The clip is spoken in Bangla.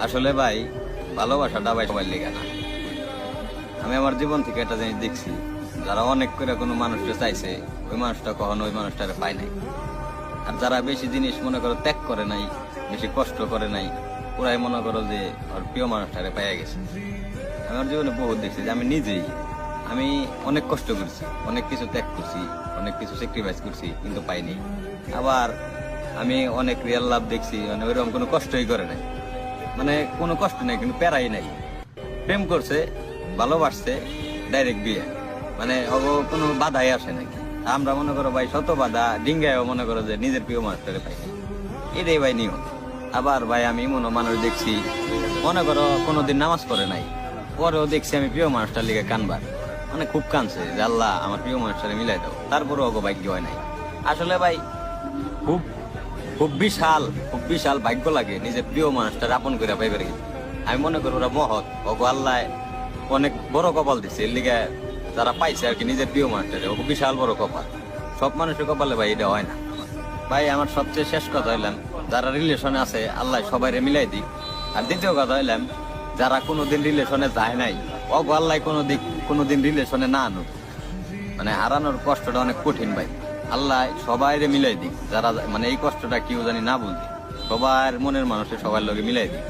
আসলে ভাই, ভালোবাসাটা ভাই সবাই লেগে না। আমি আমার জীবন থেকে একটা জিনিস দেখছি, যারা অনেক করে কোনো মানুষটা চাইছে, ওই মানুষটা কখনো ওই মানুষটারে পায় নাই। আর যারা বেশি জিনিস মনে করো ত্যাগ করে নাই, বেশি কষ্ট করে নাই, ওরাই মনে করো যে ওর প্রিয় মানুষটারে পাইয়া গেছে। আমার জীবনে বহুত দেখছি যে আমি অনেক কষ্ট করছি, অনেক কিছু ত্যাগ করছি, অনেক কিছু স্যাক্রিফাইস করছি, কিন্তু পাইনি। আবার আমি অনেক রিয়েল লাভ দেখছি, মানে ওইরকম কোনো কষ্টই করে নাই, মানে কোনো কষ্ট নাই, কিন্তু প্যারাই নাই। প্রেম করছে, ভালোবাসছে, ডাইরেক্ট বিয়ে, মানে কোনো বাধাই আসে নাকি। আমরা মনে করো ভাই শত বাধা ডিঙ্গায়ও মনে করো যে নিজের প্রিয় মানুষটারে পাই না। এটাই ভাই নিয়ম। আবার ভাই আমি মানুষ দেখছি, মনে করো কোনোদিন নামাজ পড়ে নাই, পরেও দেখছি আমি প্রিয় মানুষটার লিগে কানবার, মানে খুব কানছে যে আল্লাহ আমার প্রিয় মানুষটারে মিলাই দাও, তারপরে অগো ভাগ্য হয় নাই। আসলে ভাই খুব খুব বিশাল ভাগ্য লাগে নিজের প্রিয় মানুষটা আপন করে পাইবার গেছে। আমি মনে করি ওরা মহৎ, ওগো আল্লাহ অনেক বড় কপাল দিচ্ছে, এর লিগে যারা পাইছে আর কি নিজের প্রিয় মানুষটারে, ওগো বিশাল বড় কপাল। সব মানুষের কপালে ভাই এটা হয় না। ভাই আমার সবচেয়ে শেষ কথা হইলাম, যারা রিলেশনে আছে আল্লাহ সবাইরে মিলাই দিক। আর দ্বিতীয় কথা হইলাম, যারা কোনোদিন রিলেশনে যায় নাই, অগো আল্লাহ কোনোদিন রিলেশনে না আনুক। মানে হারানোর কষ্টটা অনেক কঠিন ভাই। আল্লাহ সবাইরে মিলাই দিক, যারা মানে এই কষ্টটা কেউ জানি না বুঝি, সবার মনের মানুষের সবার লগে মিলাই দিক।